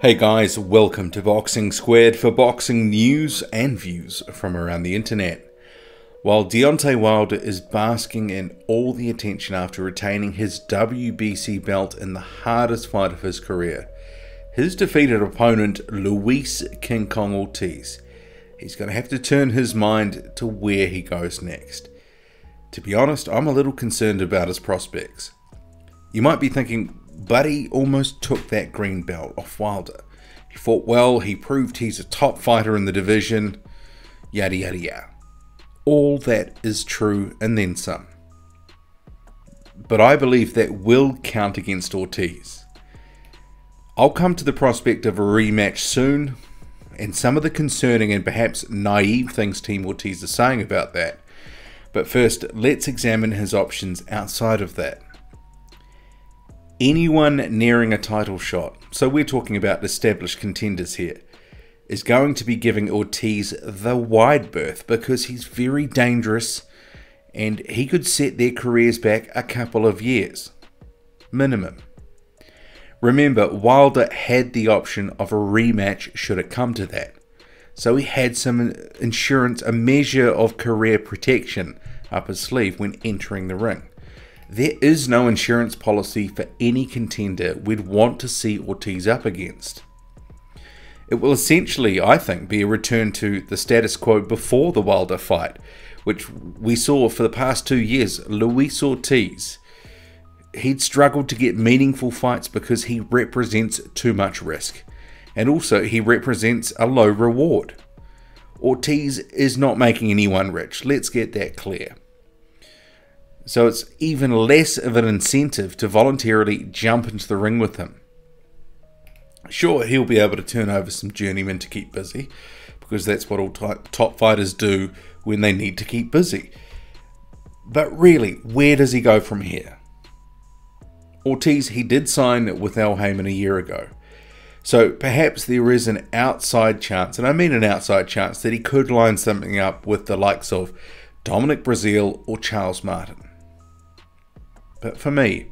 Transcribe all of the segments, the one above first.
Hey guys, welcome to Boxing Squared for boxing news and views from around the internet. While Deontay Wilder is basking in all the attention after retaining his WBC belt in the hardest fight of his career, his defeated opponent Luis King Kong Ortiz, he's going to have to turn his mind to where he goes next. To be honest, I'm a little concerned about his prospects. You might be thinking, Buddy almost took that green belt off Wilder. He fought well, he proved he's a top fighter in the division, yada yada yada. All that is true and then some. But I believe that will count against Ortiz. I'll come to the prospect of a rematch soon, and some of the concerning and perhaps naive things Team Ortiz is saying about that. But first, let's examine his options outside of that. Anyone nearing a title shot, so we're talking about established contenders here, is going to be giving Ortiz the wide berth because he's very dangerous and he could set their careers back a couple of years. Minimum. Remember, Wilder had the option of a rematch should it come to that. So he had some insurance, a measure of career protection up his sleeve when entering the ring. There is no insurance policy for any contender we'd want to see Ortiz up against. It will essentially, I think, be a return to the status quo before the Wilder fight, which we saw for the past 2 years. Luis Ortiz, he'd struggled to get meaningful fights because he represents too much risk. And also, he represents a low reward. Ortiz is not making anyone rich, let's get that clear. So it's even less of an incentive to voluntarily jump into the ring with him. Sure, he'll be able to turn over some journeymen to keep busy, because that's what all top fighters do when they need to keep busy. But really, where does he go from here? Ortiz, he did sign with Al Haymon a year ago. So perhaps there is an outside chance, and I mean an outside chance, that he could line something up with the likes of Dominic Breazeale or Charles Martin. But for me,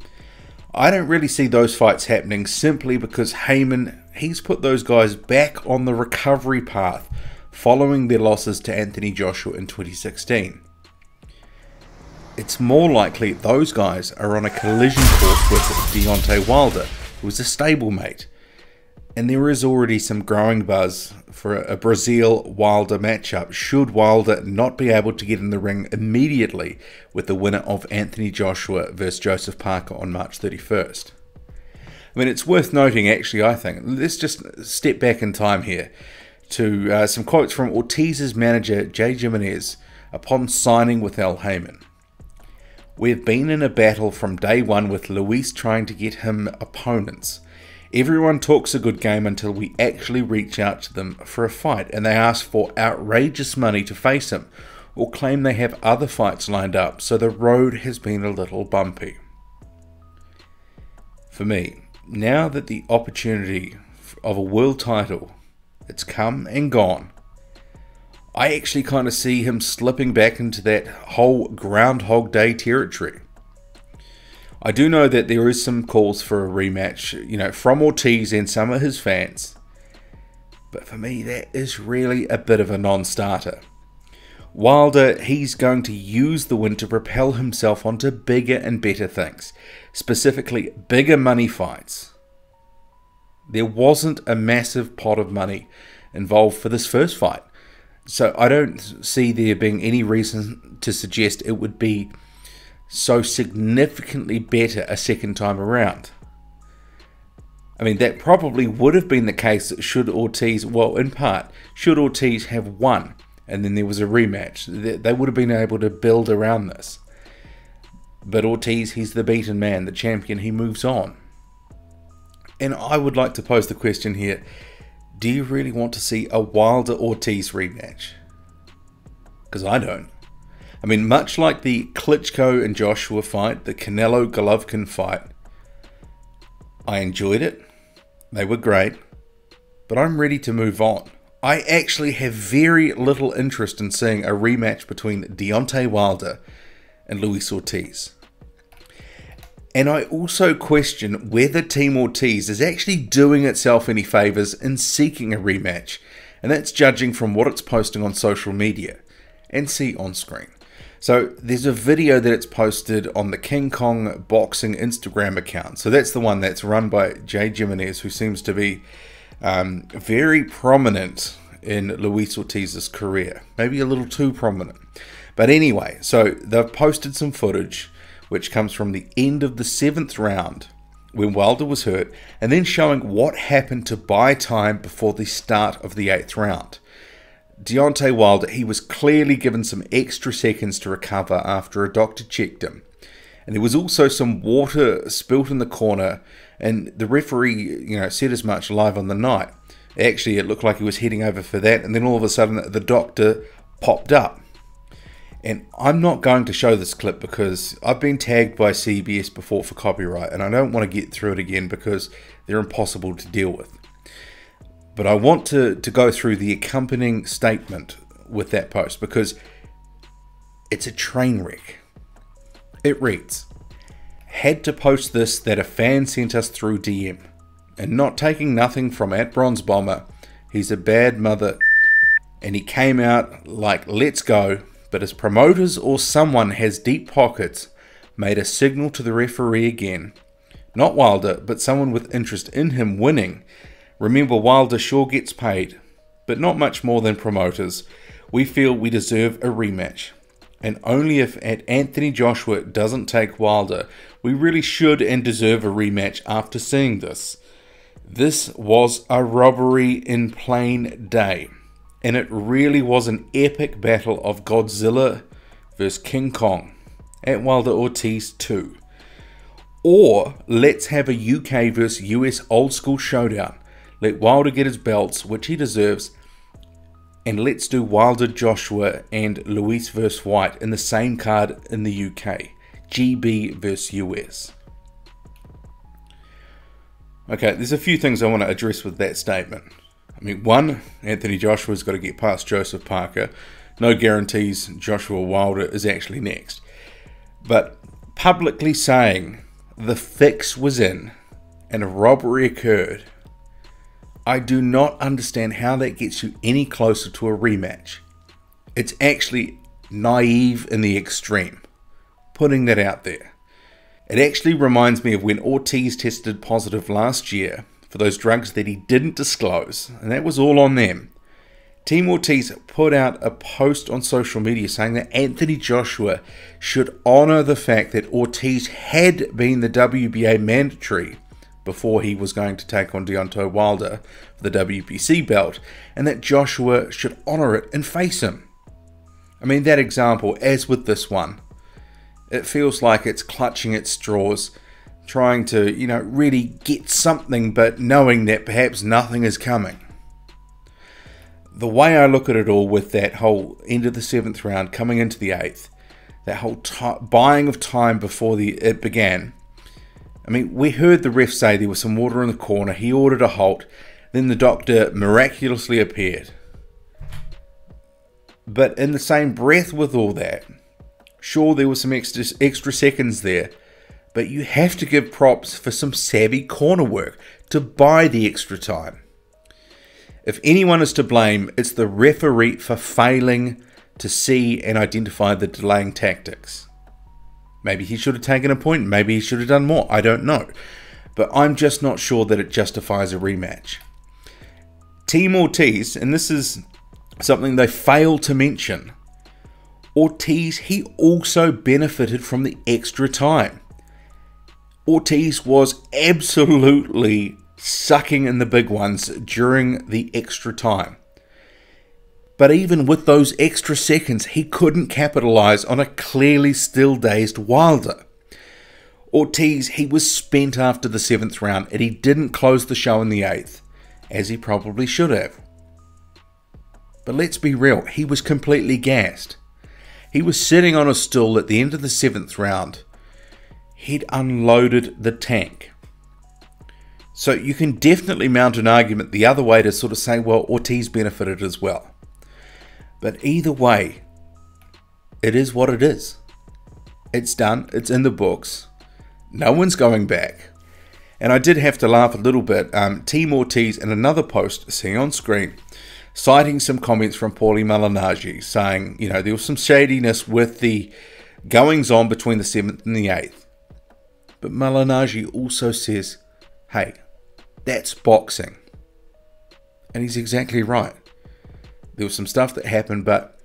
I don't really see those fights happening simply because Haymon, he's put those guys back on the recovery path following their losses to Anthony Joshua in 2016. It's more likely those guys are on a collision course with Deontay Wilder, who's a stablemate. And there is already some growing buzz for a Breazeale-Wilder matchup should Wilder not be able to get in the ring immediately with the winner of Anthony Joshua versus Joseph Parker on March 31st. I mean, it's worth noting actually, I think, let's just step back in time here to some quotes from Ortiz's manager Jay Jimenez upon signing with Al Haymon. "We've been in a battle from day one with Luis trying to get him opponents. Everyone talks a good game until we actually reach out to them for a fight and they ask for outrageous money to face him or claim they have other fights lined up, so the road has been a little bumpy." For me, now that the opportunity of a world title, it's come and gone, I actually kind of see him slipping back into that whole Groundhog Day territory. I do know that there is some calls for a rematch, from Ortiz and some of his fans. But for me, that is really a bit of a non-starter. Wilder, he's going to use the win to propel himself onto bigger and better things. Specifically, bigger money fights. There wasn't a massive pot of money involved for this first fight. So I don't see there being any reason to suggest it would be so significantly better a second time around. I mean, that probably would have been the case should Ortiz, well, in part, should Ortiz have won and then there was a rematch. They would have been able to build around this. But Ortiz, he's the beaten man, the champion, he moves on. And I would like to pose the question here, do you really want to see a Wilder-Ortiz rematch? Because I don't. I mean, much like the Klitschko and Joshua fight, the Canelo-Golovkin fight, I enjoyed it. They were great. But I'm ready to move on. I actually have very little interest in seeing a rematch between Deontay Wilder and Luis Ortiz. And I also question whether Team Ortiz is actually doing itself any favours in seeking a rematch, and that's judging from what it's posting on social media and see on screen. So there's a video that it's posted on the King Kong Boxing Instagram account. So that's the one that's run by Jay Jimenez, who seems to be very prominent in Luis Ortiz's career. Maybe a little too prominent. But anyway, so they've posted some footage which comes from the end of the 7th round when Wilder was hurt, and then showing what happened to buy time before the start of the 8th round. Deontay Wilder, he was clearly given some extra seconds to recover after a doctor checked him. And there was also some water spilt in the corner, and the referee, said as much live on the night. Actually, it looked like he was heading over for that, and then all of a sudden the doctor popped up. And I'm not going to show this clip because I've been tagged by CBS before for copyright, and I don't want to get through it again because they're impossible to deal with. But I want to go through the accompanying statement with that post because it's a train wreck. It reads, "Had to post this that a fan sent us through DM, and not taking nothing from @BronzeBomber, he's a bad mother, and he came out like let's go, but his promoters or someone has deep pockets made a signal to the referee again. Not Wilder, but someone with interest in him winning. Remember, Wilder sure gets paid, but not much more than promoters. We feel we deserve a rematch. And only if Anthony Joshua doesn't take Wilder, we really should and deserve a rematch after seeing this. This was a robbery in plain day. And it really was an epic battle of Godzilla vs. King Kong at Wilder Ortiz 2. Or let's have a UK vs. US old school showdown. Let Wilder get his belts, which he deserves, and let's do Wilder Joshua and Luis vs. White in the same card in the UK. GB vs. US. Okay, there's a few things I want to address with that statement. I mean, one, Anthony Joshua's got to get past Joseph Parker. No guarantees Joshua Wilder is actually next. But publicly saying the fix was in and a robbery occurred, I do not understand how that gets you any closer to a rematch. It's actually naive in the extreme, putting that out there. It actually reminds me of when Ortiz tested positive last year for those drugs that he didn't disclose, and that was all on them. Team Ortiz put out a post on social media saying that Anthony Joshua should honour the fact that Ortiz had been the WBA mandatory before he was going to take on Deontay Wilder for the WBC belt, and that Joshua should honour it and face him. I mean, that example, as with this one, it feels like it's clutching at straws, trying to, really get something, but knowing that perhaps nothing is coming. The way I look at it all with that whole end of the 7th round coming into the 8th, that whole buying of time before it began. I mean, we heard the ref say there was some water in the corner, he ordered a halt, then the doctor miraculously appeared. But in the same breath with all that, sure there was some extra seconds there, but you have to give props for some savvy corner work to buy the extra time. If anyone is to blame, it's the referee for failing to see and identify the delaying tactics. Maybe he should have taken a point, maybe he should have done more, I don't know. But I'm just not sure that it justifies a rematch. Team Ortiz, and this is something they failed to mention, Ortiz, he also benefited from the extra time. Ortiz was absolutely sucking in the big ones during the extra time. But even with those extra seconds, he couldn't capitalize on a clearly still dazed Wilder. Ortiz, he was spent after the 7th round, and he didn't close the show in the 8th, as he probably should have. But let's be real, he was completely gassed. He was sitting on a stool at the end of the 7th round. He'd unloaded the tank. So you can definitely mount an argument the other way to sort of say, well, Ortiz benefited as well. But either way, it is what it is. It's done. It's in the books. No one's going back. And I did have to laugh a little bit. Team Ortiz in another post, seen on screen, citing some comments from Paulie Malignaggi saying, you know, there was some shadiness with the goings on between the 7th and the 8th. But Malignaggi also says, hey, that's boxing. And he's exactly right. There was some stuff that happened, but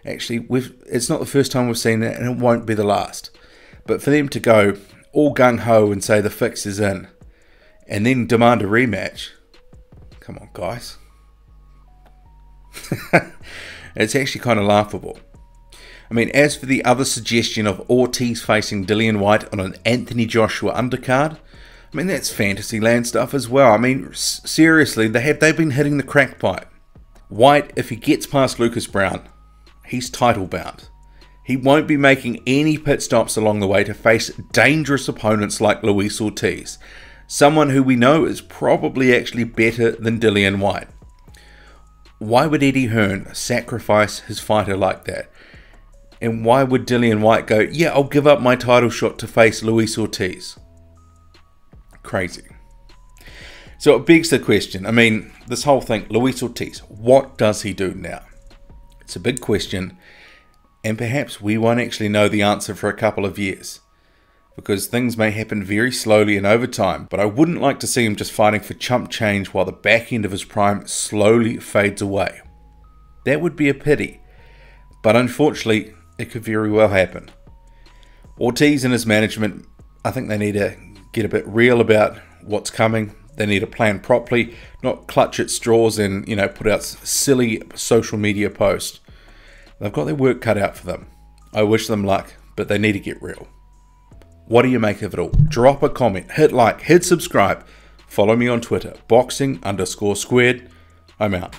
actually it's not the first time we've seen it, and it won't be the last. But for them to go all gung-ho and say the fix is in, and then demand a rematch, come on, guys. It's actually kind of laughable. I mean, as for the other suggestion of Ortiz facing Dillian Whyte on an Anthony Joshua undercard, I mean, that's fantasy land stuff as well. I mean, seriously, they've been hitting the crack pipe. Whyte, if he gets past Lucas Brown, he's title bound. He won't be making any pit stops along the way to face dangerous opponents like Luis Ortiz, someone who we know is probably actually better than Dillian Whyte. Why would Eddie Hearn sacrifice his fighter like that? And why would Dillian Whyte go, yeah, I'll give up my title shot to face Luis Ortiz? Crazy. So it begs the question, I mean, this whole thing, Luis Ortiz, what does he do now? It's a big question, and perhaps we won't actually know the answer for a couple of years, because things may happen very slowly and over time, but I wouldn't like to see him just fighting for chump change while the back end of his prime slowly fades away. That would be a pity, but unfortunately, it could very well happen. Ortiz and his management, I think they need to get a bit real about what's coming. They need to plan properly, not clutch at straws and, you know, put out silly social media posts. They've got their work cut out for them. I wish them luck, but they need to get real. What do you make of it all? Drop a comment, hit like, hit subscribe. Follow me on Twitter, boxing_squared. I'm out.